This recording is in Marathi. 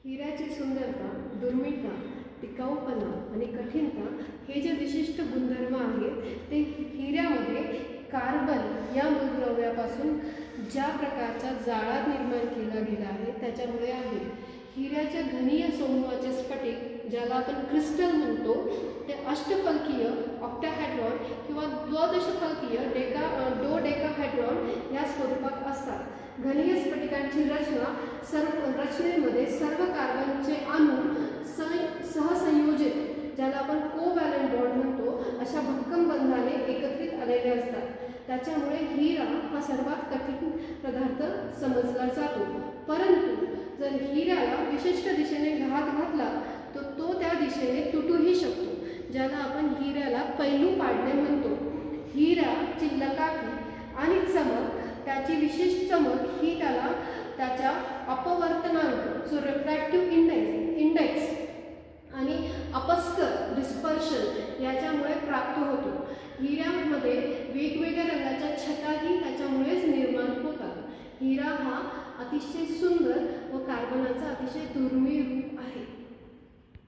हिऱ्याची सुंदरता, दुर्मिळता, टिकाऊपणा आणि कठीणता हे जे विशिष्ट गुणधर्म आहेत ते हिऱ्यामध्ये कार्बन या मूलद्रव्यापासून ज्या प्रकारचा जाळा निर्माण केला गेला आहे त्याच्यामुळे आहे. हिऱ्याच्या घनीय समूहाचे स्फटिक ज्याला आपण क्रिस्टल म्हणतो ते अष्टफलकीय ऑक्टाहेड्रॉन किंवा द्वादशफलकीय डोडेकाहेड्रॉन या स्वरूपात असतात. घनीय स्फटिकांची रचनेमध्ये सर्व कार्बनचे अणू सहसंयोजित ज्याला आपण कोव्हॅलेंट बॉन्ड म्हणतो अशा भक्कम बंधाने एकत्रित आलेले असतात. त्याच्यामुळे हिरा हा सर्वात कठीण पदार्थ समजला जातो. परंतु जर हिऱ्याला विशिष्ट दिशेने घात घातला तर तो त्या दिशेने तुटूही शकतो, ज्याला आपण हिऱ्याला पैलू पाडणे म्हणतो. हिऱ्याची लकाकी आणि चमक, त्याची विशेष चमक ही त्याला त्याच्या अपवर्तनांक जो रिफ्रॅक्टिव्ह इंडेक्स आणि अपस्कर डिस्पर्शन याच्यामुळे प्राप्त होतो. हिऱ्यामध्ये वेगवेगळ्या रंगाच्या छटाही त्याच्यामुळेच निर्माण होतात. हिरा हा अतिशय सुंदर व कार्बनाचा अतिशय दुर्मिळ रूप आहे.